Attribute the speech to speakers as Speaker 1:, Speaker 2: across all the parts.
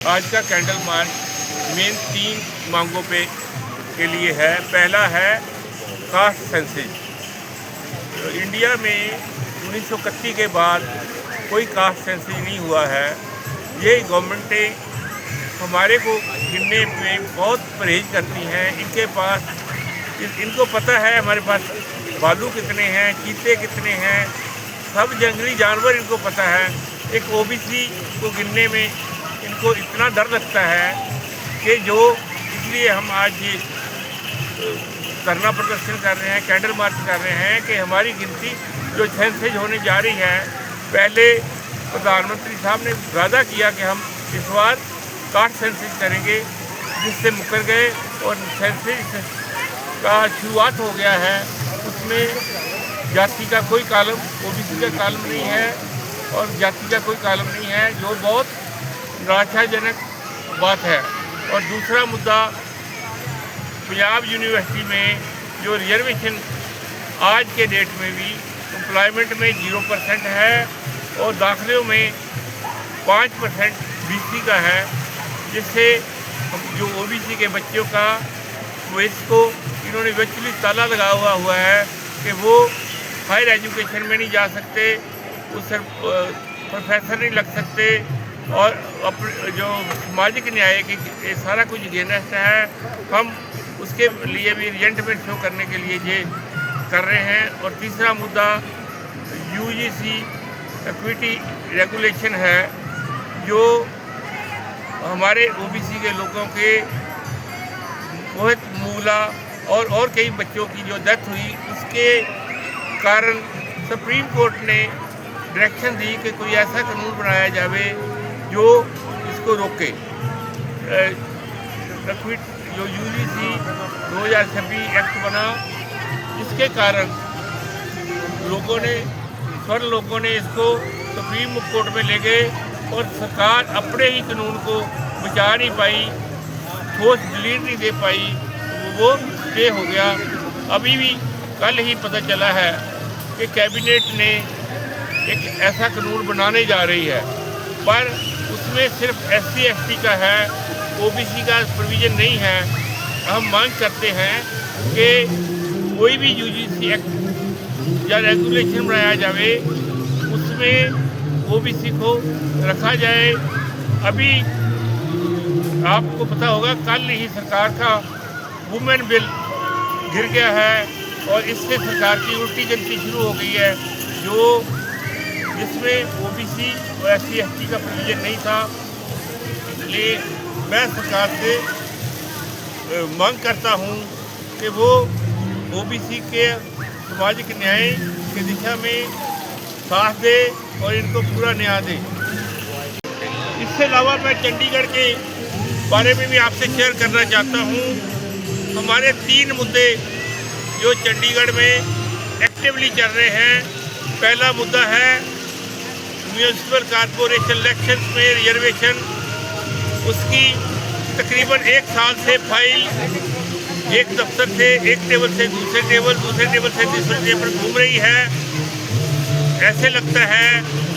Speaker 1: आज का candle march main 3 मांगों पे के लिए है। पहला है कास्ट सेंसस। इंडिया में 1931 के बाद कोई कास्ट सेंसस नहीं हुआ है। ये गवर्नमेंटें हमारे को गिनने में बहुत परहेज करती हैं। इनको पता है हमारे पास भालू कितने हैं, चीते कितने हैं, सब जंगली जानवर इनको पता है। एक ओबीसी को गिनने में इनको इतना डर लगता है कि इसलिए हम आज ये धरना प्रदर्शन कर रहे हैं, कैंडल मार्च कर रहे हैं कि हमारी गिनती जो सेंसस होने जा रही है। पहले प्रधानमंत्री साहब ने वादा किया कि हम इस बार कास्ट सेंसस करेंगे, जिससे मुकर गए और सेंसस का शुरुआत हो गया है। उसमें जाति का कोई कॉलम, ओबीसी का कॉलम नहीं है और जाति का कोई कॉलम नहीं है, जो बहुत निराशाजनक बात है। और दूसरा मुद्दा, पंजाब यूनिवर्सिटी में जो रिजर्वेशन आज के डेट में भी एम्प्लॉयमेंट में 0% है और दाखिलों में 5% बीसी का है, जिससे जो ओबीसी के बच्चों का इसको इन्होंने वर्चुअली ताला लगा हुआ है कि वो हायर एजुकेशन में नहीं जा सकते, उस प्रोफेसर नहीं लग सकते और जो सामाजिक न्याय की ये सारा कुछ अगेंस्ट है। हम उसके लिए भी रिजेंटमेंट शो करने के लिए ये कर रहे हैं। और तीसरा मुद्दा यूजीसी इक्विटी रेगुलेशन है, जो हमारे ओबीसी के लोगों के मोहित मूला और कई बच्चों की जो डेथ हुई, उसके कारण सुप्रीम कोर्ट ने डायरेक्शन दी कि कोई ऐसा कानून बनाया जाए जो इसको रोके। जो यूजीसी 2026 एक्ट बना, इसके कारण लोगों ने इसको सुप्रीम कोर्ट में ले गए और सरकार अपने ही कानून को बचा नहीं पाई, ठोस डिलीट नहीं दे पाई, वो स्टे हो गया। अभी भी कल ही पता चला है कि कैबिनेट ने एक ऐसा कानून बनाने जा रही है, पर उसमें सिर्फ SC ST का है, OBC का प्रोविज़न नहीं है। हम मांग करते हैं कि कोई भी UGC एक्ट या रेगुलेशन बनाया जाए, उसमें OBC को रखा जाए। अभी आपको पता होगा, कल ही सरकार का वुमेन बिल गिर गया है और इससे सरकार की उल्टी गिनती शुरू हो गई है, जिसमें OBC और SC ST का प्रोविज़न नहीं था। इसलिए मैं सरकार से मांग करता हूं कि वो OBC के सामाजिक न्याय की दिशा में साथ दे और इनको पूरा न्याय दे। इसके अलावा मैं चंडीगढ़ के बारे में भी आपसे शेयर करना चाहता हूं। हमारे 3 मुद्दे जो चंडीगढ़ में एक्टिवली चल रहे हैं। पहला मुद्दा है म्यूनिसिपल कॉरपोरेशन इलेक्शन में रिजर्वेशन। उसकी तकरीबन 1 साल से फाइल एक दफ्तर से एक टेबल से दूसरे टेबल से तीसरे टेबल घूम रही है। ऐसे लगता है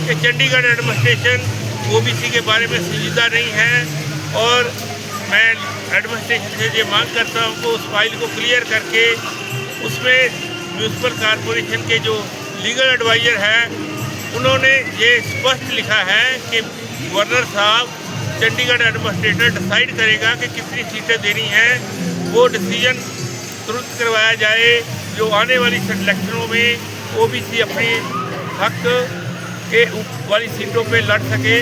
Speaker 1: कि चंडीगढ़ एडमिनिस्ट्रेशन OBC के बारे में संजीदा नहीं है और मैं एडमिनिस्ट्रेशन से ये मांग करता हूँ कि उस फाइल को क्लियर करके उसमें म्यूनिसिपल कॉरपोरेशन के जो लीगल एडवाइज़र है, उन्होंने ये स्पष्ट लिखा है कि गवर्नर साहब, चंडीगढ़ एडमिनिस्ट्रेटर डिसाइड करेगा कि कितनी सीटें देनी हैं। वो डिसीजन तुरंत करवाया जाए, जो आने वाली इलेक्शनों में OBC अपने हक के वाली सीटों पे लड़ सके।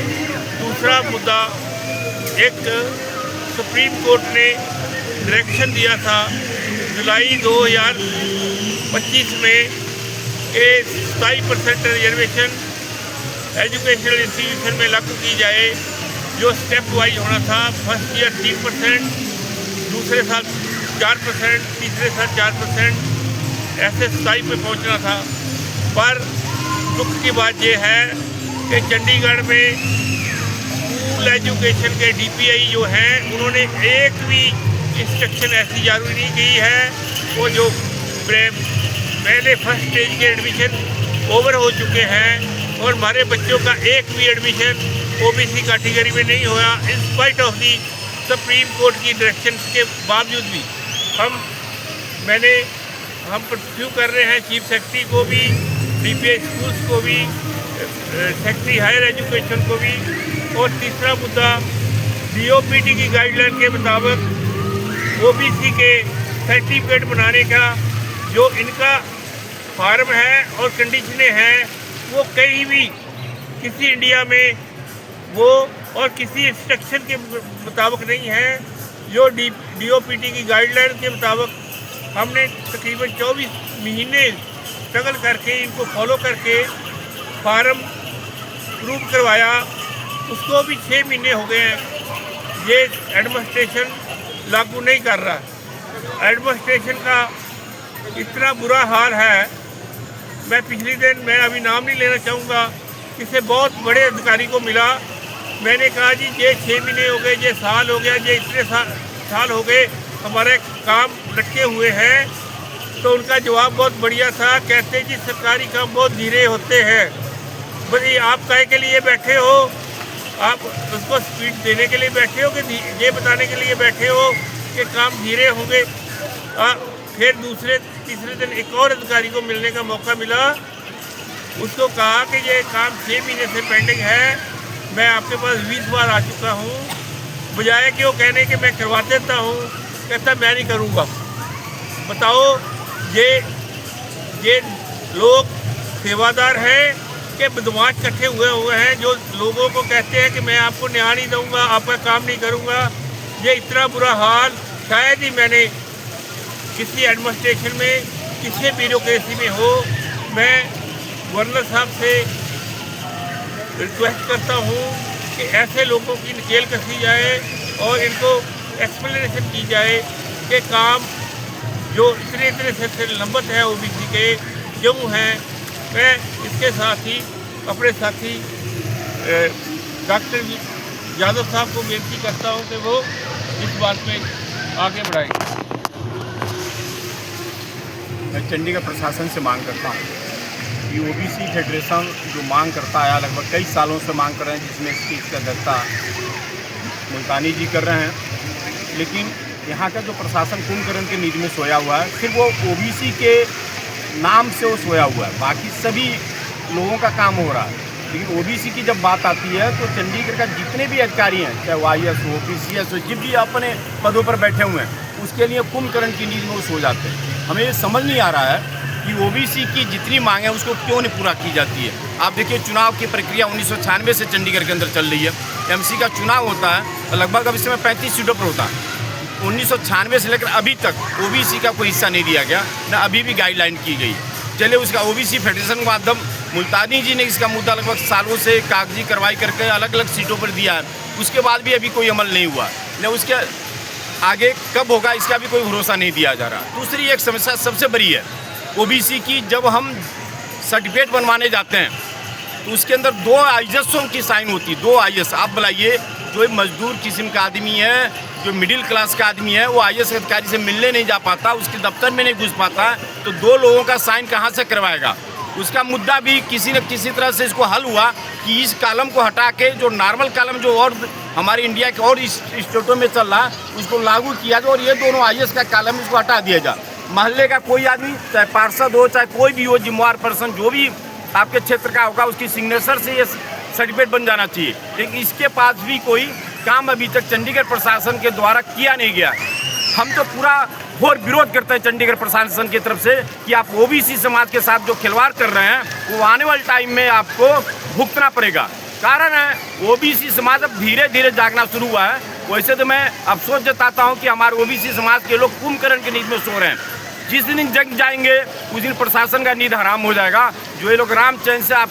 Speaker 1: दूसरा मुद्दा, एक सुप्रीम कोर्ट ने डायरेक्शन दिया था जुलाई 2025 में कि 27% रिजर्वेशन एजुकेशनल इंस्टीट्यूशन में लागू की जाए, जो स्टेप वाइज होना था। फर्स्ट ईयर 3%, दूसरे साल 4%, तीसरे साल 4%, ऐसे 27 पे पहुंचना था। पर दुख की बात यह है कि चंडीगढ़ में स्कूल एजुकेशन के DPI जो हैं, उन्होंने एक भी इंस्ट्रक्शन ऐसी जारी नहीं की है। वो जो पहले फर्स्ट स्टेज के एडमिशन ओवर हो चुके हैं और हमारे बच्चों का एक भी एडमिशन ओबीसी कैटेगरी में नहीं हुआ, in spite of the supreme court की डायरेक्शन के बावजूद भी। हम परस्यू कर रहे हैं चीफ सेक्रेटरी को भी, डीपीएस स्कूल्स को भी, सेक्रेटरी हायर एजुकेशन को भी। और तीसरा मुद्दा, डीओपीटी की गाइडलाइन के मुताबिक ओबीसी के सर्टिफिकेट बनाने का जो इनका फॉर्म है और कंडीशनें हैं, वो कहीं भी किसी इंडिया में वो और किसी इंस्ट्रक्शन के मुताबिक नहीं है। जो डीओपीटी की गाइडलाइन के मुताबिक हमने तकरीबन 24 महीने स्ट्रगल करके इनको फॉलो करके फार्म प्रूव करवाया, उसको भी 6 महीने हो गए हैं। ये एडमिनिस्ट्रेशन लागू नहीं कर रहा। एडमिनिस्ट्रेशन का इतना बुरा हाल है। मैं पिछले दिन, मैं अभी नाम नहीं लेना चाहूँगा, किसी बहुत बड़े अधिकारी को मिला। मैंने कहा जी ये 6 महीने हो गए, ये साल हो गया, ये इतने साल हो गए हमारे काम लटके हुए हैं। तो उनका जवाब बहुत बढ़िया था, कहते जी सरकारी काम बहुत धीरे होते हैं। भाई आप काहे के लिए बैठे हो? आप उसको स्पीड देने के लिए बैठे हो कि ये बताने के लिए बैठे हो कि काम धीरे होंगे? फिर दूसरे तीसरे दिन एक और अधिकारी को मिलने का मौका मिला। उसको कहा कि ये काम 6 महीने से पेंडिंग है, मैं आपके पास 20 बार आ चुका हूँ, बजाय कि वो कहने कि मैं करवा देता हूँ, कहता मैं नहीं करूँगा। बताओ ये लोग सेवादार हैं कि बदमाश इकट्ठे हुए हैं जो लोगों को कहते हैं कि मैं आपको न्याय नहीं दूँगा, आपका काम नहीं करूँगा। ये इतना बुरा हाल शायद ही मैंने किसी एडमिनिस्ट्रेशन में, किसी ब्यूरोक्रेसी में हो। मैं गवर्नर साहब से रिक्वेस्ट करता हूँ कि ऐसे लोगों की नकेल कसी जाए और इनको एक्सप्लेनेशन की जाए कि काम जो इतने से लंबत है ओबीसी के क्यों हैं। मैं इसके साथ ही अपने साथी डॉक्टर यादव साहब को बेनती करता हूँ कि वो इस बात पे आगे बढ़ाएं।
Speaker 2: मैं चंडीगढ़ प्रशासन से मांग करता हूँ कि ओबीसी फेडरेशन जो मांग करता आया, लगभग कई सालों से मांग कर रहे हैं, जिसमें इसका अध्यक्षता मुल्तानी जी कर रहे हैं, लेकिन यहाँ का जो प्रशासन कुंभकर्ण की नींद में सोया हुआ है, सिर्फ वो ओबीसी के नाम से वो सोया हुआ है, बाकी सभी लोगों का काम हो रहा है। लेकिन ओबीसी की जब बात आती है तो चंडीगढ़ का जितने भी अधिकारी हैं, चाहे वो IAS हो, PCS हो, जिन भी अपने पदों पर बैठे हुए हैं, उसके लिए कुंभकर्ण की नींद में वो सो जाते हैं। हमें ये समझ नहीं आ रहा है कि ओबीसी की जितनी मांग है उसको क्यों नहीं पूरा की जाती है। आप देखिए चुनाव की प्रक्रिया 1996 से चंडीगढ़ के अंदर चल रही है। MC का चुनाव होता है लगभग अब इस समय 35 सीटों पर होता है। 1996 से लेकर अभी तक ओबीसी का कोई हिस्सा नहीं दिया गया, न अभी भी गाइडलाइन की गई। चलिए उसका ओबीसी फेडरेशन के माध्यम मुल्तानी जी ने इसका मुद्दा लगभग सालों से कागजी कार्रवाई करके अलग अलग सीटों पर दिया है, उसके बाद भी अभी कोई अमल नहीं हुआ, न उसके आगे कब होगा इसका भी कोई भरोसा नहीं दिया जा रहा। दूसरी एक समस्या सबसे बड़ी है ओबीसी की, जब हम सर्टिफिकेट बनवाने जाते हैं तो उसके अंदर 2 IASों की साइन होती है। 2 IAS आप बुलाइए, जो मजदूर किस्म का आदमी है, जो मिडिल क्लास का आदमी है, वो IAS अधिकारी से मिलने नहीं जा पाता, उसके दफ्तर में नहीं घुस पाता, तो 2 लोगों का साइन कहाँ से करवाएगा? उसका मुद्दा भी किसी न किसी तरह से इसको हल हुआ कि इस कॉलम को हटा के जो नॉर्मल कॉलम जो और हमारे इंडिया के और स्टेटों में चल रहा है उसको लागू किया जाए और ये दोनों IAS का कॉलम इसको हटा दिया जाए। महल्ले का कोई आदमी, चाहे पार्षद हो, चाहे कोई भी हो, जिम्मेवार पर्सन जो भी आपके क्षेत्र का होगा, उसकी सिग्नेचर से ये सर्टिफिकेट बन जाना चाहिए। लेकिन इसके पास भी कोई काम अभी तक चंडीगढ़ प्रशासन के द्वारा किया नहीं गया। हम तो पूरा घोर विरोध करते हैं चंडीगढ़ प्रशासन की तरफ से कि आप ओबीसी समाज के साथ जो खिलवाड़ कर रहे हैं वो आने वाले टाइम में आपको भुगतना पड़ेगा। कारण है ओबीसी समाज अब धीरे धीरे जागना शुरू हुआ है। वैसे तो मैं अफसोस जताता हूँ कि हमारे ओबीसी समाज के लोग कुंभकर्ण की नींद में सो रहे हैं। जिस दिन जग जाएंगे उस दिन प्रशासन का नींद हराम हो जाएगा। जो ये लोग राम चैन से आप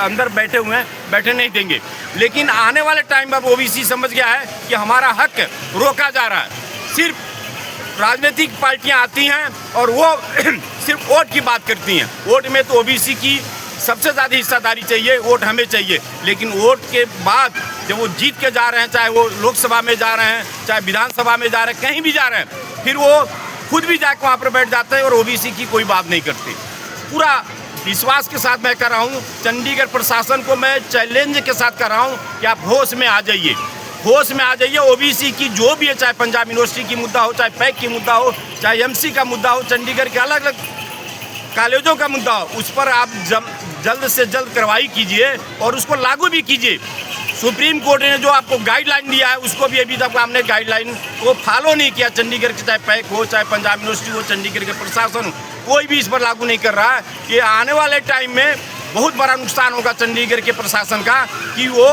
Speaker 2: अंदर बैठे हुए हैं, बैठे नहीं देंगे। लेकिन आने वाले टाइम में अब ओबीसी समझ गया है कि हमारा हक रोका जा रहा है। सिर्फ राजनीतिक पार्टियां आती हैं और वो सिर्फ वोट की बात करती हैं। वोट में तो ओबीसी की सबसे ज़्यादा हिस्सेदारी चाहिए, वोट हमें चाहिए। लेकिन वोट के बाद जब वो जीत के जा रहे हैं, चाहे वो लोकसभा में जा रहे हैं, चाहे विधानसभा में जा रहे हैं, कहीं भी जा रहे हैं, फिर वो खुद भी जाकर वहाँ पर बैठ जाते हैं और ओबीसी की कोई बात नहीं करते। पूरा विश्वास के साथ मैं कर रहा हूँ, चंडीगढ़ प्रशासन को मैं चैलेंज के साथ कर रहा हूँ कि आप होश में आ जाइए, होश में आ जाइए। ओबीसी की जो भी है, चाहे पंजाब यूनिवर्सिटी की मुद्दा हो, चाहे पैक की मुद्दा हो, चाहे एमसी का मुद्दा हो, चंडीगढ़ के अलग अलग कॉलेजों का मुद्दा हो, उस पर आप जल्द से जल्द कार्रवाई कीजिए और उसको लागू भी कीजिए। सुप्रीम कोर्ट ने जो आपको गाइडलाइन दिया है उसको भी अभी तक आपने गाइडलाइन को फॉलो नहीं किया। चंडीगढ़ के चाहे पैक हो, चाहे पंजाब यूनिवर्सिटी हो, चंडीगढ़ के प्रशासन कोई भी इस पर लागू नहीं कर रहा है। कि आने वाले टाइम में बहुत बड़ा नुकसान होगा चंडीगढ़ के प्रशासन का, कि वो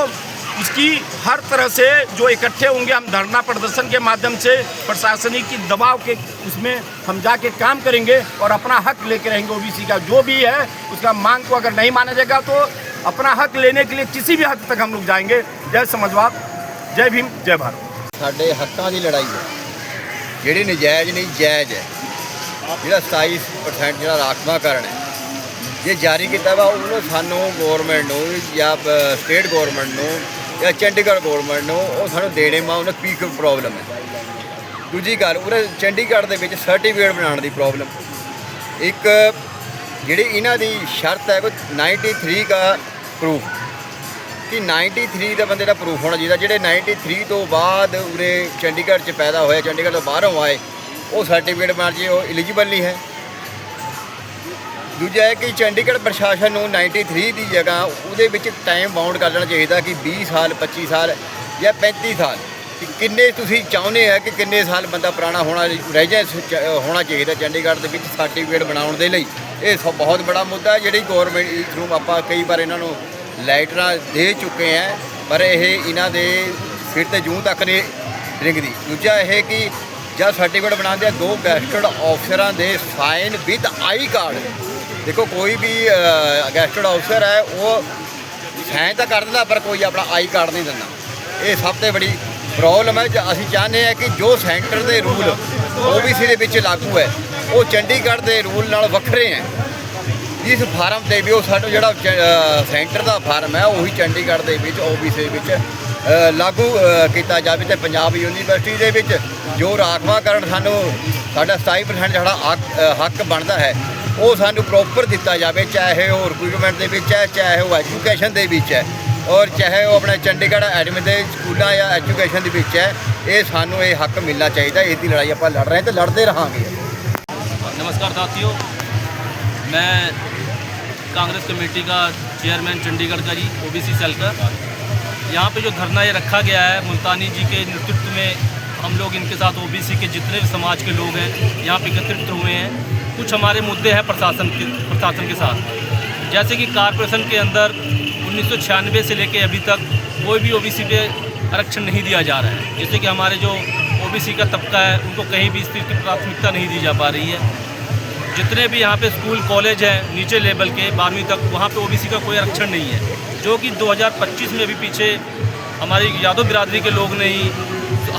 Speaker 2: उसकी हर तरह से जो इकट्ठे होंगे, हम धरना प्रदर्शन के माध्यम से प्रशासनिक की दबाव के उसमें हम जाके काम करेंगे और अपना हक लेके रहेंगे। ओबीसी का जो भी है उसका मांग को अगर नहीं माना जाएगा तो अपना हक लेने के लिए किसी भी हद तक हम लोग जाएंगे। जय समाजवाद, जय भीम, जय भारत।
Speaker 3: ਸਾਡੇ ਹੱਕਾਂ ਦੀ ਲੜਾਈ ਹੈ ਜਿਹੜੀ ਨਜਾਇਜ਼ ਨਹੀਂ ਜਾਇਜ਼ ਹੈ। ਜਿਹੜਾ 27% ਜਿਹੜਾ ਰਾਖਵਾਂਕਰਨ ਹੈ ਜੇ ਜਾਰੀ ਕੀਤਾ ਵਾ ਉਹਨੂੰ ਸਾਨੂੰ ਗੌਰਮੈਂਟ ਨੂੰ ਜਾਂ ਸਟੇਟ ਗੌਰਮੈਂਟ ਨੂੰ ਜਾਂ ਚੰਡੀਗੜ੍ਹ ਗੌਰਮੈਂਟ ਨੂੰ ਉਹ ਸਾਨੂੰ ਦੇਣੇ ਮਾ ਉਹਨਾਂ ਕੀ ਪ੍ਰੋਬਲਮ ਹੈ। ਦੂਜੀ ਗੱਲ ਉਰੇ ਚੰਡੀਗੜ੍ਹ ਦੇ ਵਿੱਚ ਸਰਟੀਫਿਕੇਟ ਬਣਾਉਣ ਦੀ ਪ੍ਰੋਬਲਮ। ਇੱਕ ਜਿਹੜੀ ਇਹਨਾਂ ਦੀ ਸ਼ਰਤ ਹੈ ਕੋਈ 93 ਦਾ ਪ੍ਰੂਫ कि 93 ਦਾ ਬੰਦੇ ਦਾ ਪ੍ਰੂਫ ਹੋਣਾ ਚਾਹੀਦਾ। ਜਿਹੜੇ 93 ਤੋਂ ਬਾਅਦ ਉਰੇ ਚੰਡੀਗੜ੍ਹ 'ਚ ਪੈਦਾ ਹੋਏ, ਚੰਡੀਗੜ੍ਹ ਤੋਂ ਬਾਹਰੋਂ ਆਏ, ਉਹ ਸਰਟੀਫਿਕੇਟ ਬਣਾ ਕੇ ਉਹ ਐਲੀਜੀਬਲ ਨਹੀਂ ਹੈ। ਦੂਜਾ ਹੈ ਕਿ ਚੰਡੀਗੜ੍ਹ ਪ੍ਰਸ਼ਾਸਨ ਨੂੰ 93 ਦੀ ਜਗ੍ਹਾ ਉਹਦੇ ਵਿੱਚ ਟਾਈਮ ਬਾਉਂਡ ਕਰ ਦੇਣਾ ਚਾਹੀਦਾ ਕਿ 20 ਸਾਲ 25 ਸਾਲ ਜਾਂ 35 ਸਾਲ ਕਿ ਕਿੰਨੇ ਤੁਸੀਂ ਚਾਹੁੰਦੇ ਹੈ ਕਿ ਕਿੰਨੇ ਸਾਲ ਬੰਦਾ ਪੁਰਾਣਾ ਹੋਣਾ ਰੈਜ਼ੀਡੈਂਸ ਹੋਣਾ ਚਾਹੀਦਾ ਚੰਡੀਗੜ੍ਹ ਦੇ ਵਿੱਚ ਸਰਟੀਫਿਕੇਟ ਬਣਾਉਣ ਦੇ ਲਈ। ਇਹ ਬਹੁਤ ਬੜਾ ਮੁੱਦਾ ਜਿਹੜੀ ਗੌਰਮੈਂਟ ਇਸ ਨੂੰ ਆਪਾਂ ਕਈ ਵਾਰ ਇਹਨਾਂ ਨੂੰ ਲਾਈਟਰਾਂ ਦੇ ਚੁੱਕੇ ਹੈ ਪਰ ਇਹ ਇਹਨਾਂ ਦੇ ਸਿਰ ਤੇ ਜੂੰ ਤੱਕ ਨਹੀਂ ਰਿੰਗਦੀ। ਦੂਜਾ ਇਹ ਕਿ ਜਦ ਸਰਟੀਫਿਕੇਟ ਬਣਾਉਂਦੇ ਆ 2 ਗੈਸਟਡ ਆਫਸਰਾਂ ਦੇ ਸਾਈਨ ਵਿਦ ਆਈ ਕਾਰਡ। ਦੇਖੋ ਕੋਈ ਵੀ ਗੈਸਟਡ ਆਫਸਰ ਹੈ ਉਹ ਸਾਈਨ ਤਾਂ ਕਰ ਦਿੰਦਾ ਪਰ ਕੋਈ ਆਪਣਾ ਆਈ ਕਾਰਡ ਨਹੀਂ ਦਿੰਦਾ। ਇਹ ਸਭ ਤੋਂ ਬੜੀ ਪ੍ਰੋਬਲਮ ਹੈ। ਅਸੀਂ ਚਾਹੁੰਦੇ ਹਾਂ ਕਿ ਜੋ ਸੈਂਟਰ ਦੇ ਰੂਲ OBC ਦੇ ਵਿੱਚ ਲਾਗੂ ਹੈ ਉਹ ਚੰਡੀਗੜ੍ਹ ਦੇ ਰੂਲ ਨਾਲ ਵੱਖਰੇ ਹੈ। ਇਸ ਫਾਰਮ 'ਤੇ ਵੀ ਉਹ ਸਾਡਾ ਜਿਹੜਾ ਸੈਂਟਰ ਦਾ ਫਾਰਮ ਹੈ ਉਹੀ ਚੰਡੀਗੜ੍ਹ ਦੇ ਵਿੱਚ OBC ਦੇ ਵਿੱਚ ਲਾਗੂ ਕੀਤਾ ਜਾਵੇ। ਅਤੇ ਪੰਜਾਬ ਯੂਨੀਵਰਸਿਟੀ ਦੇ ਵਿੱਚ ਜੋ ਰਾਖਵਾਂਕਰਨ ਸਾਨੂੰ ਸਾਡਾ 27% ਜਿਹੜਾ ਹੱਕ ਬਣਦਾ ਹੈ ਉਹ ਸਾਨੂੰ ਪ੍ਰੋਪਰ ਦਿੱਤਾ ਜਾਵੇ, ਚਾਹੇ ਉਹ ਰਿਕਰੂਟਮੈਂਟ ਦੇ ਵਿੱਚ ਹੈ, ਚਾਹੇ ਉਹ ਐਜੂਕੇਸ਼ਨ ਦੇ ਵਿੱਚ ਹੈ ਔਰ ਚਾਹੇ ਉਹ ਆਪਣੇ ਚੰਡੀਗੜ੍ਹ ਐਡਮਿਨ ਦੇ ਸਕੂਲਾਂ ਜਾਂ ਐਜੂਕੇਸ਼ਨ ਦੇ ਵਿੱਚ ਹੈ। ਇਹ ਸਾਨੂੰ ਇਹ ਹੱਕ ਮਿਲਣਾ ਚਾਹੀਦਾ। ਇਸ ਦੀ ਲੜਾਈ ਆਪਾਂ ਲੜ ਰਹੇ ਅਤੇ ਲੜਦੇ ਰਹਾਂਗੇ।
Speaker 4: नमस्कार साथियों, मैं कांग्रेस कमेटी का चेयरमैन चंडीगढ़ का जी OBC सेल का। यहाँ पे जो धरना ये रखा गया है मुल्तानी जी के नेतृत्व में, हम लोग इनके साथ OBC के जितने भी समाज के लोग हैं यहाँ पे एकत्रित हुए हैं। कुछ हमारे मुद्दे हैं प्रशासन के साथ, जैसे कि कारपोरेशन के अंदर 1996 से लेके अभी तक कोई भी OBC पे आरक्षण नहीं दिया जा रहा है। जैसे कि हमारे जो OBC का तबका है उनको कहीं भी इस चीज़ की प्राथमिकता नहीं दी जा पा रही है। जितने भी यहाँ पे स्कूल कॉलेज हैं नीचे लेवल के 12वीं तक, वहाँ पे OBC का कोई आरक्षण नहीं है। जो कि 2025 में अभी पीछे हमारी यादव बिरादरी के लोग ने ही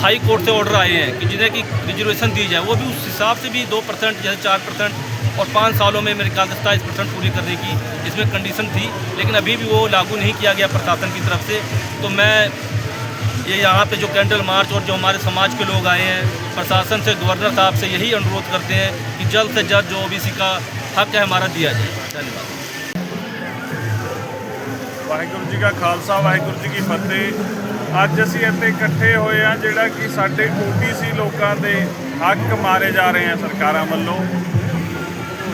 Speaker 4: हाई कोर्ट से ऑर्डर आए हैं कि जिन्हें की रिजर्वेशन दी जाए, वो भी उस हिसाब से भी 2% जैसे 4% और 5 सालों में मेरे ख्याल से 27% पूरी करने की इसमें कंडीशन थी, लेकिन अभी भी वो लागू नहीं किया गया प्रशासन की तरफ से। तो मैं ये यहाँ पे जो कैंडल मार्च और जो हमारे समाज के लोग आए हैं, प्रशासन से, गवर्नर साहब से यही अनुरोध करते हैं कि जल्द से जल्द जो OBC का हक है हमारा दिया जाए। धन्यवाद।
Speaker 5: ਵਾਹਿਗੁਰੂ ਜੀ ਕਾ ਖਾਲਸਾ, ਵਾਹਿਗੁਰੂ ਜੀ ਕੀ ਫਤਿਹ। ਅੱਜ ਅਸੀਂ ਇੱਥੇ ਇਕੱਠੇ ਹੋਏ ਹਾਂ ਜਿਹੜਾ ਕਿ ਸਾਡੇ OBC ਲੋਕਾਂ ਦੇ ਹੱਕ ਮਾਰੇ ਜਾ ਰਹੇ ਆ ਸਰਕਾਰਾਂ ਵੱਲੋਂ।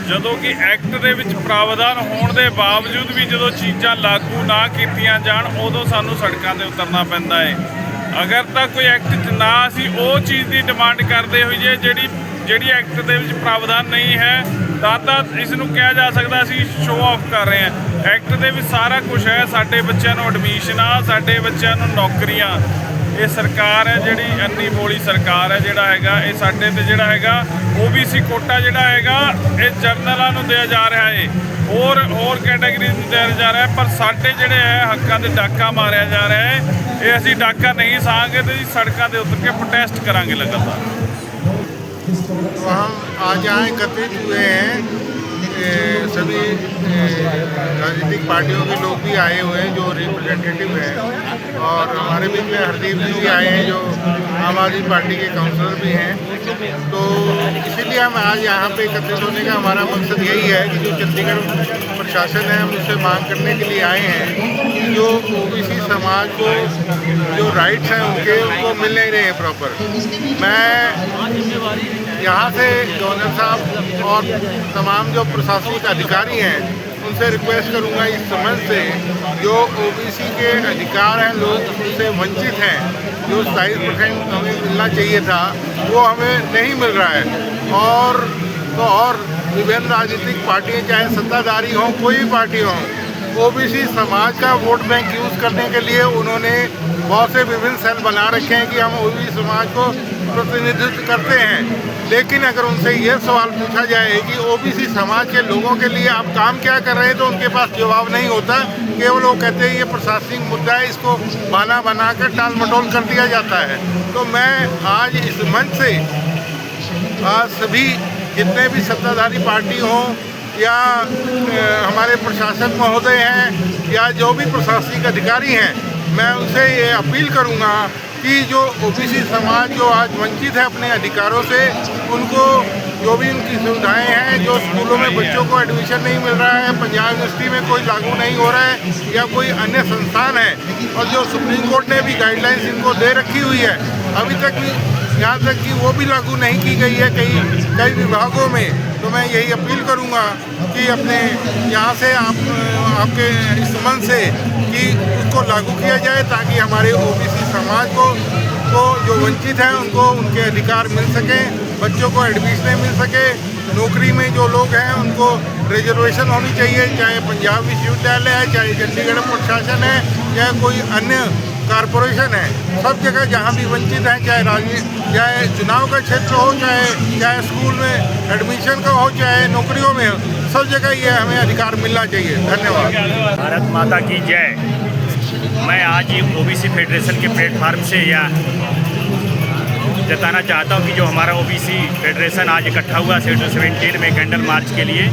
Speaker 5: ਜਦੋਂ ਕਿ ਐਕਟ ਦੇ ਵਿੱਚ ਪ੍ਰਾਵਧਾਨ ਹੋਣ ਦੇ ਬਾਵਜੂਦ ਵੀ ਜਦੋਂ ਚੀਜ਼ਾਂ ਲਾਗੂ ਨਾ ਕੀਤੀਆਂ ਜਾਣ ਉਦੋਂ ਸਾਨੂੰ ਸੜਕਾਂ 'ਤੇ ਉਤਰਨਾ ਪੈਂਦਾ ਹੈ। ਅਗਰ ਤਾਂ ਕੋਈ ਐਕਟ 'ਚ ਨਾ ਅਸੀਂ ਉਹ ਚੀਜ਼ ਦੀ ਡਿਮਾਂਡ ਕਰਦੇ ਹੋਈਏ ਜਿਹੜੀ ਐਕਟ ਦੇ ਵਿੱਚ ਪ੍ਰਾਵਧਾਨ ਨਹੀਂ ਹੈ ਤਾਂ ਇਸ ਨੂੰ ਕਿਹਾ ਜਾ ਸਕਦਾ ਅਸੀਂ ਸ਼ੋਅ ਆਫ ਕਰ ਰਹੇ ਹਾਂ। ਐਕਟ ਦੇ ਵਿੱਚ ਸਾਰਾ ਕੁਝ ਹੈ, ਸਾਡੇ ਬੱਚਿਆਂ ਨੂੰ ਐਡਮਿਸ਼ਨਾਂ, ਸਾਡੇ ਬੱਚਿਆਂ ਨੂੰ ਨੌਕਰੀਆਂ। ਇਹ ਸਰਕਾਰ ਹੈ ਜਿਹੜੀ ਅੰਨੀ ਬੋਲੀ ਸਰਕਾਰ ਹੈ ਜਿਹੜਾ ਹੈਗਾ ਇਹ ਸਾਡੇ 'ਤੇ ਜਿਹੜਾ ਹੈਗਾ OBC ਕੋਟਾ ਜਿਹੜਾ ਹੈਗਾ ਇਹ ਜਰਨਲਾਂ ਨੂੰ ਦਿਆ ਜਾ ਰਿਹਾ ਹੈ, ਹੋਰ ਕੈਟਾਗਰੀ ਨੂੰ ਦਿਆ ਜਾ ਰਿਹਾ ਹੈ, ਪਰ ਸਾਡੇ ਜਿਹੜੇ ਹੈ ਹੱਕਾਂ 'ਤੇ ਡਾਕਾ ਮਾਰਿਆ ਜਾ ਰਿਹਾ ਹੈ। ਇਹ ਅਸੀਂ ਡਾਕਾ ਨਹੀਂ ਸਹਾਂਗੇ ਤੇ ਸੜਕਾਂ 'ਤੇ ਉਤਰ ਕੇ ਪ੍ਰੋਟੈਸਟ ਕਰਾਂਗੇ ਲਗਾਤਾਰ।
Speaker 6: तो हम आज यहाँ एकत्रित हुए हैं, सभी राजनीतिक पार्टियों के लोग भी आए हुए हैं जो रिप्रेजेंटेटिव हैं और हमारे बीच में हरदीप जी भी आए हैं जो आम आदमी पार्टी के काउंसलर भी हैं। तो इसीलिए हम आज यहाँ पे एकत्रित होने का हमारा मकसद यही है कि जो चंडीगढ़ प्रशासन है हम उससे मांग करने के लिए आए हैं कि जो ओबीसी समाज को जो राइट्स हैं उनको मिल नहीं रहे हैं प्रॉपर। मैं यहाँ से गवर्नर साहब और तमाम जो प्रशासनिक अधिकारी हैं उनसे रिक्वेस्ट करूंगा इस संबंध से जो ओबीसी के अधिकार हैं लोग उनसे वंचित हैं, जो 27% हमें मिलना चाहिए था वो हमें नहीं मिल रहा है। और विभिन्न राजनीतिक पार्टियां चाहे सत्ताधारी हों कोई भी पार्टी हो, ओबीसी समाज का वोट बैंक यूज़ करने के लिए उन्होंने बहुत से विभिन्न सेल बना रखे हैं कि हम ओबीसी समाज को प्रतिनिधित्व करते हैं। लेकिन अगर उनसे ये सवाल पूछा जाए कि ओबीसी समाज के लोगों के लिए आप काम क्या कर रहे हैं तो उनके पास जवाब नहीं होता। केवल वो कहते हैं ये प्रशासनिक मुद्दा है, इसको बहाना बनाकर टाल मटोल कर दिया जाता है। तो मैं आज इस मंच से आज सभी जितने भी सत्ताधारी पार्टी हों या हमारे प्रशासक महोदय हैं या जो भी प्रशासनिक अधिकारी हैं, मैं उनसे ये अपील करूंगा कि जो ओबीसी समाज जो आज वंचित है अपने अधिकारों से, उनको जो भी उनकी सुविधाएं हैं, जो स्कूलों में बच्चों को एडमिशन नहीं मिल रहा है, पंजाब यूनिवर्सिटी में कोई लागू नहीं हो रहा है या कोई अन्य संस्थान है, और जो सुप्रीम कोर्ट ने भी गाइडलाइंस इनको दे रखी हुई है अभी तक भी, यहाँ तक कि वो भी लागू नहीं की गई है कई विभागों में। तो मैं यही अपील करूँगा कि अपने यहाँ से आपके इस संबंध से कि उसको लागू किया जाए ताकि हमारे ओबीसी समाज को जो वंचित हैं उनको उनके अधिकार मिल सकें, बच्चों को एडमिशन मिल सके, नौकरी में जो लोग हैं उनको रिजर्वेशन होनी चाहिए, चाहे पंजाब विश्वविद्यालय है, चाहे चंडीगढ़ प्रशासन है, चाहे कोई अन्य कारपोरेशन है, सब जगह जहाँ भी वंचित हैं, चाहे चुनाव का क्षेत्र हो, चाहे स्कूल में एडमिशन का हो, चाहे नौकरियों में हो, सब जगह ये हमें अधिकार मिलना चाहिए। धन्यवाद।
Speaker 7: भारत माता की जय। मैं आज ओबीसी फेडरेशन के प्लेटफार्म से यह जताना चाहता हूँ कि जो हमारा ओबीसी फेडरेशन आज इकट्ठा हुआ शेड्यूल 17 में कैंडल मार्च के लिए,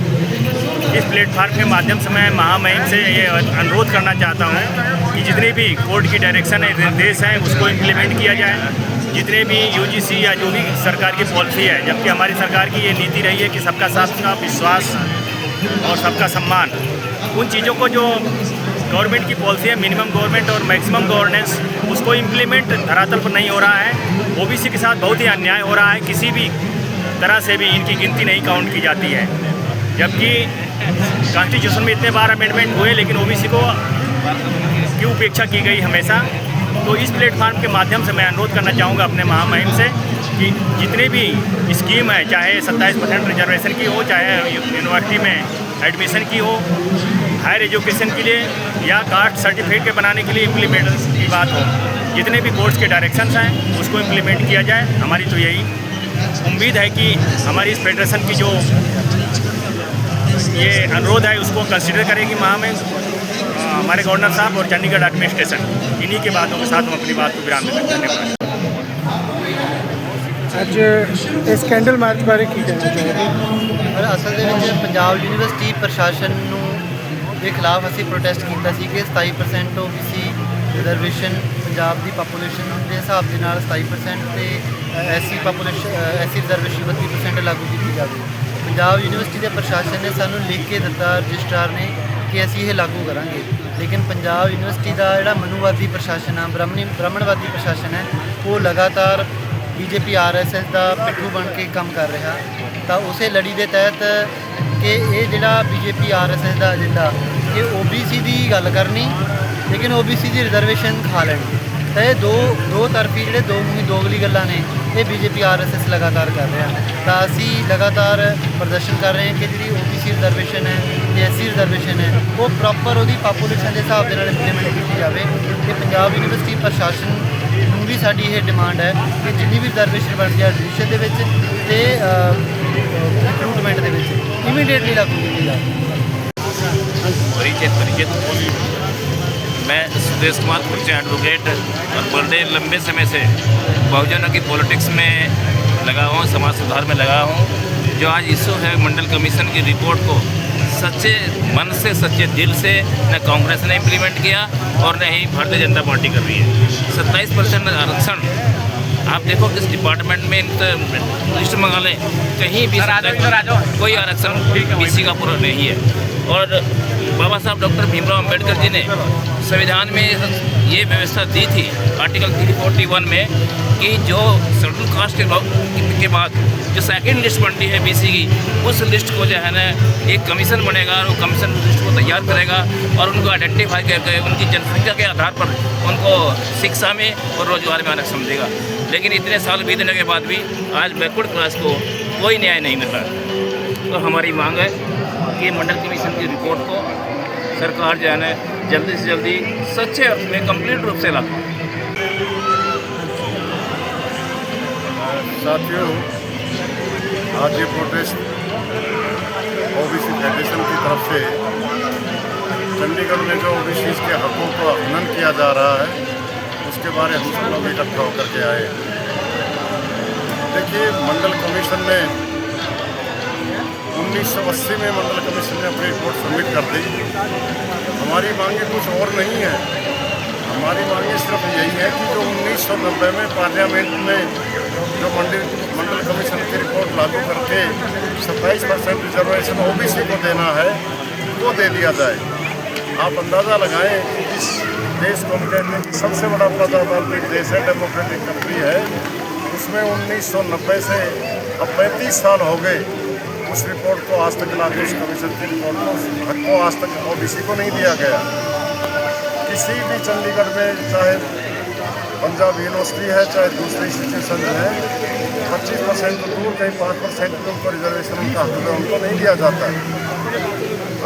Speaker 7: इस प्लेटफार्म के माध्यम से मैं महामहिम से ये अनुरोध करना चाहता हूँ कि जितने भी कोर्ट की डायरेक्शन है, निर्देश हैं, उसको इम्प्लीमेंट किया जाए। जितने भी यूजीसी या जो भी सरकार की पॉलिसी है, जबकि हमारी सरकार की ये नीति रही है कि सबका साथ, सबका विश्वास और सबका सम्मान, उन चीज़ों को जो गवर्नमेंट की पॉलिसी है, मिनिमम गवर्नमेंट और मैक्सिमम गवर्नेंस, उसको इम्प्लीमेंट धरातल पर नहीं हो रहा है। ओबीसी के साथ बहुत ही अन्याय हो रहा है, किसी भी तरह से भी इनकी गिनती नहीं काउंट की जाती है। जबकि कॉन्स्टिट्यूशन में इतने बार अमेंडमेंट हुए लेकिन ओबीसी को की उपेक्षा की गई हमेशा। तो इस प्लेटफार्म के माध्यम से मैं अनुरोध करना चाहूँगा अपने महामहिम से कि जितने भी स्कीम है, चाहे 27% रिजर्वेशन की हो, चाहे यूनिवर्सिटी में एडमिशन की हो, हायर एजुकेशन के लिए या कास्ट सर्टिफिकेट के बनाने के लिए इम्प्लीमेंट की बात हो, जितने भी कोर्ट्स के डायरेक्शंस हैं उसको इम्प्लीमेंट किया जाए। हमारी तो यही उम्मीद है कि हमारी इस फेडरेशन की जो ये अनुरोध है उसको कंसिडर करेगी महामहिम, हमारे गवर्नर साहब और चंडीगढ़ एडमिनिस्ट्रेशन। इन्हीं के बातों के साथ हम अपनी बात को विराम देते हैं। धन्यवाद।
Speaker 8: ਅੱਜ ਇਸ ਕੈਂਡਲ ਮਾਰਚ ਬਾਰੇ ਕੀ ਕਹਿਣਾ ਚਾਹੁੰਦੇ?
Speaker 9: ਪਰ ਅਸਲ ਦੇ ਵਿੱਚ ਪੰਜਾਬ ਯੂਨੀਵਰਸਿਟੀ ਪ੍ਰਸ਼ਾਸਨ ਨੂੰ ਦੇ ਖਿਲਾਫ ਅਸੀਂ ਪ੍ਰੋਟੈਸਟ ਕੀਤਾ ਸੀ ਕਿ 27% OBC ਰਿਜ਼ਰਵੇਸ਼ਨ ਪੰਜਾਬ ਦੀ ਪਾਪੂਲੇਸ਼ਨ ਦੇ ਹਿਸਾਬ ਦੇ ਨਾਲ 27% ਤੇ SC ਪਾਪੂਲੇਸ਼ਨ SC ਰਿਜ਼ਰਵੇਸ਼ਨ 32% ਲਾਗੂ ਕੀਤੀ ਜਾਵੇ। ਪੰਜਾਬ ਯੂਨੀਵਰਸਿਟੀ ਦੇ ਪ੍ਰਸ਼ਾਸਨ ਨੇ ਸਾਨੂੰ ਲਿਖ ਕੇ ਦਿੱਤਾ ਰਜਿਸਟਰਾਰ ਨੇ ਕਿ ਅਸੀਂ ਇਹ ਲਾਗੂ ਕਰਾਂਗੇ, ਲੇਕਿਨ ਪੰਜਾਬ ਯੂਨੀਵਰਸਿਟੀ ਦਾ ਜਿਹੜਾ ਮਨੂਵਾਦੀ ਪ੍ਰਸ਼ਾਸਨ ਆ, ਬ੍ਰਾਹਮਣਵਾਦੀ ਪ੍ਰਸ਼ਾਸਨ ਹੈ, ਉਹ ਲਗਾਤਾਰ BJP RSS ਦਾ ਪਿੱਠੂ ਬਣ ਕੇ ਕੰਮ ਕਰ ਰਿਹਾ। ਤਾਂ ਉਸੇ ਲੜੀ ਦੇ ਤਹਿਤ ਕਿ ਇਹ ਜਿਹੜਾ BJP RSS ਦਾ ਏਜੰਡਾ ਇਹ OBC ਦੀ ਗੱਲ ਕਰਨੀ ਲੇਕਿਨ OBC ਦੀ ਰਿਜ਼ਰਵੇਸ਼ਨ ਖਾ ਲੈਣੀ, ਤਾਂ ਇਹ ਦੋ ਤਰਫੀ ਜਿਹੜੇ ਦੋਗਲੀ ਗੱਲਾਂ ਨੇ ਇਹ BJP RSS ਲਗਾਤਾਰ ਕਰ ਰਿਹਾ। ਤਾਂ ਅਸੀਂ ਲਗਾਤਾਰ ਪ੍ਰਦਰਸ਼ਨ ਕਰ ਰਹੇ ਹਾਂ ਕਿ ਜਿਹੜੀ OBC ਰਿਜ਼ਰਵੇਸ਼ਨ ਹੈ ਤੇ SC ਰਿਜ਼ਰਵੇਸ਼ਨ ਹੈ ਉਹ ਪ੍ਰੋਪਰ ਉਹਦੀ ਪਾਪੂਲੇਸ਼ਨ ਦੇ ਹਿਸਾਬ ਦੇ ਨਾਲ ਇੰਪਲੀਮੈਂਟ ਕੀਤੀ ਜਾਵੇ। ਤੇ ਪੰਜਾਬ ਯੂਨੀਵਰਸਿਟੀ ਪ੍ਰਸ਼ਾਸਨ ਨੂੰ ਵੀ ਸਾਡੀ ਇਹ ਡਿਮਾਂਡ ਹੈ ਕਿ ਜਿੰਨੀ ਵੀ ਰਿਜ਼ਰਵੇਸ਼ਨ ਬਣਦੀ ਹੈ ਐਡਮਿਸ਼ਨ ਦੇ ਵਿੱਚ ਤੇ ਰਿਕਰੂਟਮੈਂਟ ਦੇ ਵਿੱਚ ਇਮੀਡੀਏਟਲੀ ਲਾਗੂ ਕੀਤੀ ਜਾਵੇ।
Speaker 10: मैं सुदेश कुमार खुर्चे एडवोकेट और बड़े लंबे समय से बहुजनों की पॉलिटिक्स में लगा हुआ हूँ, समाज सुधार में लगा हूँ। जो आज इशू है मंडल कमीशन की रिपोर्ट को सच्चे मन से, सच्चे दिल से न कांग्रेस ने इम्प्लीमेंट किया और न ही भारतीय जनता पार्टी कर रही है। 27% आरक्षण आप देखो किस डिपार्टमेंट में लिस्ट मंगा लें, कहीं भी कोई आरक्षण बीसी का पूरा नहीं है। और बाबा साहब डॉक्टर भीमराव अंबेडकर जी ने संविधान में ये व्यवस्था दी थी आर्टिकल 341 में कि जो शेड्यूल कास्ट के बाद जो सेकंड लिस्ट बनती है बीसी की, उस लिस्ट को जो है ना एक कमीशन बनेगा और वो कमीशन लिस्ट को तैयार करेगा और उनको आइडेंटिफाई करके उनकी जनसंख्या के आधार पर उनको शिक्षा में और रोजगार में आरक्षण देगा। लेकिन इतने साल बीतने के बाद भी आज बैकवर्ड क्लास को कोई न्याय नहीं मिल रहा। तो हमारी मांग है कि मंडल कमीशन की रिपोर्ट को सरकार जो है ना जल्दी से जल्दी सच्चे अर्थ में कंप्लीट रूप से लाए।
Speaker 6: साथियों, आज ये प्रोटेस्ट ओबीसी फेडरेशन की तरफ से चंडीगढ़ में जो ओबीसी के हकों को हनन किया जा रहा है उसके बारे हम सब लोग इकट्ठा होकर के आए। देखिए, मंडल कमीशन ने 1980 में मंडल कमीशन ने अपनी रिपोर्ट सबमिट कर दी। हमारी मांगे कुछ और नहीं है, हमारी मांगे सिर्फ यही है कि जो 1990 में पार्लियामेंट में जो मंडल कमीशन की रिपोर्ट लागू करके 27% रिजर्वेशन ओबीसी को देना है वो दे दिया जाए। आप अंदाज़ा लगाएं कि इस देश को हम कहते हैं कि सबसे बड़ा प्रजातांत्रिक देश है, डेमोक्रेटिक कंट्री है, उसमें 1990 से अब 35 साल हो गए उस रिपोर्ट को आज तक लागू, उस कमीशन की रिपोर्ट को, उस हक को आज तक ओबीसी को नहीं दिया गया। किसी भी चंडीगढ़ में चाहे पंजाब यूनिवर्सिटी है चाहे दूसरी इंस्टीट्यूशन है, 25% तो दूर, कहीं 5% भी उनको रिजर्वेशन उनका हक है उनको नहीं दिया जाता है।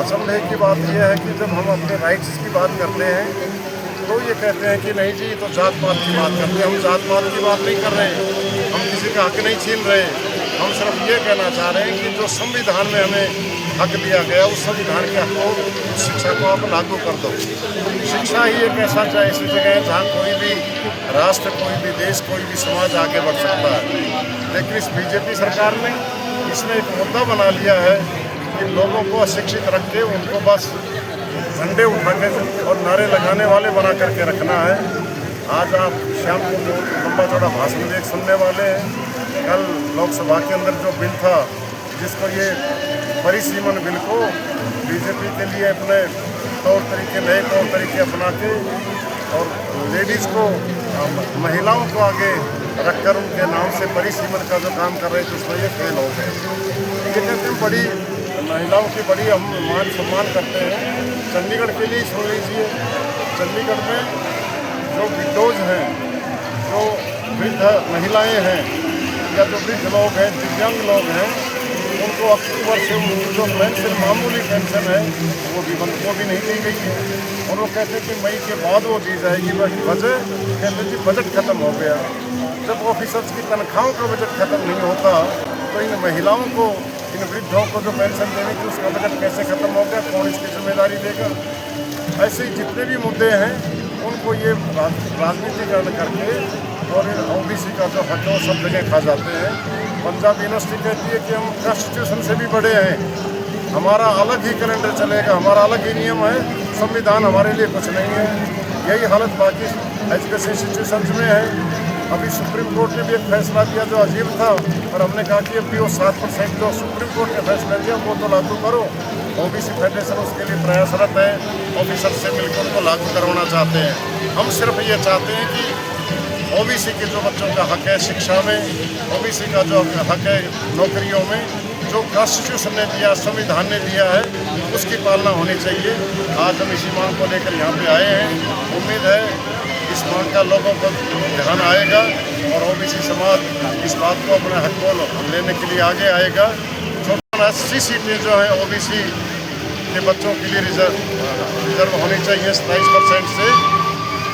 Speaker 6: असम की बात यह है कि जब हम अपने राइट्स की बात करते हैं तो ये कहते हैं कि नहीं जी तो जात पात की बात करते हैं। हम जात पात की बात नहीं कर रहे, हम किसी का हक नहीं छीन रहे, हम सिर्फ ये कहना चाह रहे हैं कि जो संविधान में हमें हक दिया गया उस संविधान के हक को, शिक्षा को आप लागू कर दो। शिक्षा ही एक ऐसा ऐसी जगह है जहाँ कोई भी राष्ट्र, कोई भी देश, कोई भी समाज आगे बढ़ सकता है। लेकिन इस बीजेपी सरकार ने इसमें एक मुद्दा बना लिया है कि लोगों को अशिक्षित रख के उनको बस झंडे उठा के और नारे लगाने वाले बना करके रखना है। आज आप शाम को लंबा चौड़ा भाषण भी एक सुनने वाले हैं। कल लोकसभा के अंदर जो बिल था जिसको ये परिसीमन बिल को बीजेपी के लिए अपने नए तौर तरीके अपना के और लेडीज़ को, महिलाओं को आगे रखकर उनके नाम से परिसीमन का जो काम कर रहे थे उसमें ये फेल हो गए। ये कहते हैं बड़ी महिलाओं की बड़ी हम मान सम्मान करते हैं। चंडीगढ़ के लिए सुन लीजिए, चंडीगढ़ में जो विडोज हैं, जो वृद्ध महिलाएं हैं या जो वृद्ध लोग हैं, दिव्यांग लोग हैं, उनको अक्टूबर से जो पेंशन, मामूली पेंशन है वो भी नहीं दी गई है। और वो कहते हैं कि मई के बाद वो दी जाएगी। वजह कहते हैं कि बजट ख़त्म हो गया। जब ऑफिसर्स की तनख्वाहों का बजट ख़त्म नहीं होता तो इन महिलाओं को, इन वृद्धों को जो पेंशन देने की उसका बजट कैसे ख़त्म हो गया, कौन इसकी जिम्मेदारी देगा। ऐसे ही जितने भी मुद्दे हैं उनको ये राजनीतिकरण करके और ओबीसी का जो हक है वो सब जगह खा जाते हैं। पंजाब यूनिवर्सिटी कहती है कि हम कॉन्स्टिट्यूशन से भी बड़े हैं, हमारा अलग ही कैलेंडर चलेगा, हमारा अलग ही नियम है, संविधान हमारे लिए कुछ नहीं है। यही हालत बाकी एजुकेशन इंस्टीट्यूशन में है। अभी सुप्रीम कोर्ट ने भी एक फैसला दिया जो अजीब था, और हमने कहा कि अभी वो 7% जो सुप्रीम कोर्ट ने फैसला दिया वो तो लागू करो। ओबीसी फेडरेशन उसके लिए प्रयासरत है, ऑफिसर से मिलकर उनको लागू करवाना चाहते हैं। हम सिर्फ ये चाहते हैं कि ओबीसी के जो बच्चों का हक है शिक्षा में, ओबीसी का जो हक है नौकरियों में, जो कॉन्स्टिट्यूशन ने दिया, संविधान ने दिया है, उसकी पालना होनी चाहिए। आज हम इसी मांग को लेकर यहाँ पे आए हैं। उम्मीद है इस मांग का लोगों को ध्यान आएगा और ओबीसी समाज इस बात को अपने हक को लेने के लिए आगे आएगा। 80 सीटें जो हैं ओबीसी के बच्चों के लिए रिजर्व होनी चाहिए 27% से,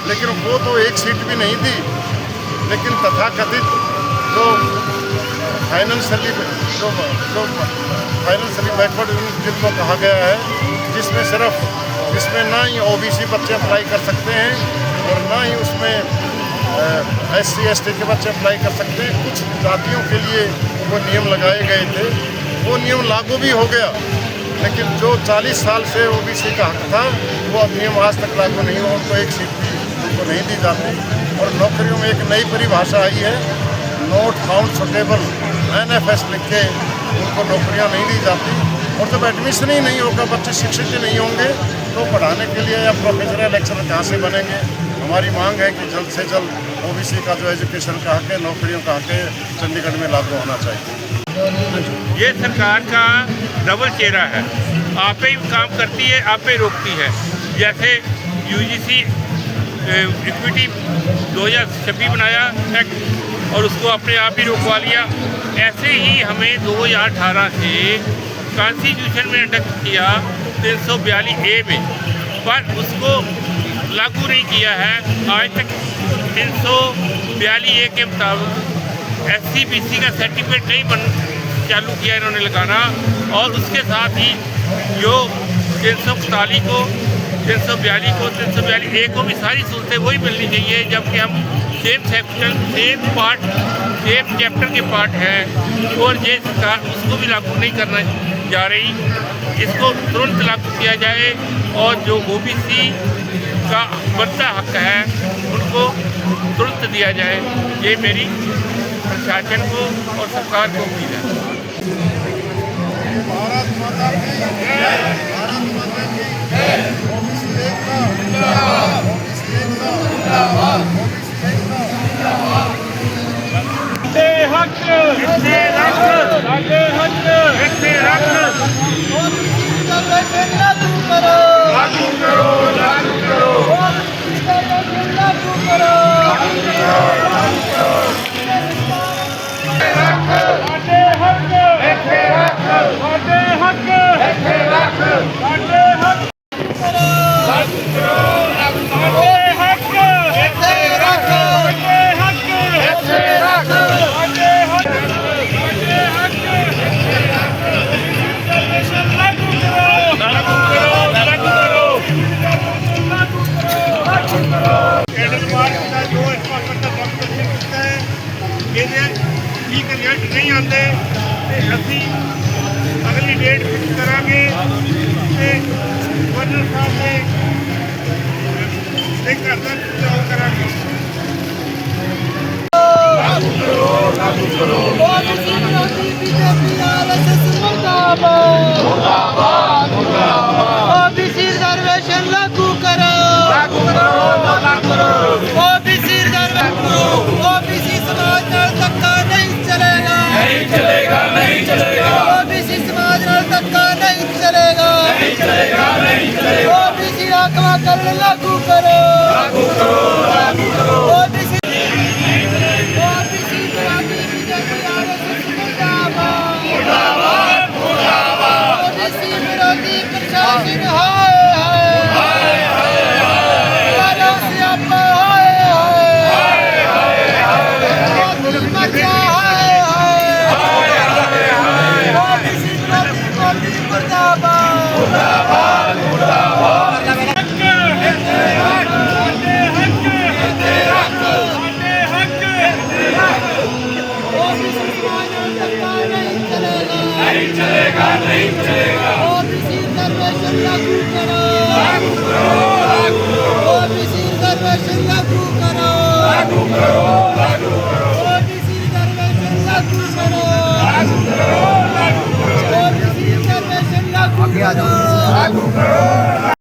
Speaker 6: लेकिन वो तो एक सीट भी नहीं थी। लेकिन तथाकथित जो फाइनेंशियली बैकवर्ड जिनको कहा गया है, जिसमें ना ही ओबीसी बच्चे अप्लाई कर सकते हैं और ना ही उसमें SC ST के बच्चे अप्लाई कर सकते हैं। कुछ जातियों के लिए वो नियम लगाए गए थे, वो नियम लागू भी हो गया, लेकिन जो 40 साल से ओबीसी का हक था वो अब नियम आज तक लागू नहीं हुआ, उनको एक सीट भी उनको नहीं दी जाती। और नौकरियों में एक नई परिभाषा आई है नॉट फाउंड सुटेबल NFS लिख के उनको नौकरियां नहीं दी जाती। और जब एडमिशन ही नहीं होगा, बच्चे शिक्षित ही नहीं होंगे, तो पढ़ाने के लिए या प्रोफेसर लेक्चरर कहाँ से बनेंगे। हमारी मांग है कि जल्द से जल्द OBC का जो एजुकेशन का हक है, नौकरियों का हक है, चंडीगढ़ में लागू होना चाहिए।
Speaker 1: ये सरकार का डबल चेहरा है, आप ही काम करती है, आप ही रोकती है। जैसे UGC इक्विटी 2026 बनाया एक्ट और उसको अपने आप ही रोकवा लिया। ऐसे ही हमें 2018 से कॉन्स्टिट्यूशन में इंडक्ट किया 342A में, पर उसको लागू नहीं किया है। आज तक 342A के मुताबिक SC BC का सर्टिफिकेट नहीं चालू किया इन्होंने लगाना। और उसके साथ ही जो 341 को, 342 को, 342A को भी सारी सहूलतें वही मिलनी चाहिए, जबकि हम same section, same part, same chapter के पार्ट हैं। और ये सरकार उसको भी लागू नहीं करना जा रही। इसको तुरंत लागू किया जाए और जो OBC का बनता हक है उनको तुरंत दिया जाए। ये मेरी प्रशासन को और सरकार को उम्मीद है।
Speaker 6: भारत माता की जय, भारत माता की जय। OBC एकता जिंदाबाद, OBC एकता जिंदाबाद, OBC एकता जिंदाबाद।
Speaker 1: हक इतने हक साडे हक इतने हक
Speaker 9: लागू करो,
Speaker 1: लागू करो, लागू करो,
Speaker 9: लागू करो,
Speaker 1: साडे हक इतने हक साडे हक इतने हक साडे हक लागू करो, लागू करो, हक इतने हक साडे हक इतने हक साडे हक साडे हक लागू करो, लागू करो, लागू करो, लागू करो। कैडर मार्च का जो इस वक्त तक डॉक्टर किया है, ये ठीक रिजल्ट नहीं आते तो अभी अगली डेट फिक्स करांगे ते गवर्नर साहब ने एक अदन करांगे। लागू करो, लागू करो,
Speaker 9: OBC रिजर्वेशन लागू करो,
Speaker 1: लागू करो, लागू करो,
Speaker 9: OBC रिजर्वेशन, OBC समाज नाल धक्का नहीं चलेगा,
Speaker 1: नहीं चलेगा, नहीं चलेगा,
Speaker 9: OBC समाज नाल धक्का नहीं चलेगा,
Speaker 1: नहीं चलेगा, नहीं चलेगा,
Speaker 9: OBC आकलन लागू करो,
Speaker 1: लागू करो, लागू करो,
Speaker 9: OBC
Speaker 1: मुर्दाबाद, मुर्दाबाद,
Speaker 9: OBC विरोधी प्रशासन हाय हाय हाय सियापा हाय हाय मचा हाय हाय OBC विरोधी मुर्दाबाद,
Speaker 1: मुर्दाबाद, मुर्दाबाद। नहीं चलेगा, नहीं चलेगा,
Speaker 9: OBC रिजर्वेशन लागू करो,
Speaker 1: लागू करो, लागू करो,
Speaker 9: OBC रिजर्वेशन लागू करो,
Speaker 1: लागू करो, लागू करो,
Speaker 9: OBC रिजर्वेशन लागू करो,
Speaker 1: लागू करो, लागू करो,
Speaker 9: OBC रिजर्वेशन लागू करो,
Speaker 1: लागू करो।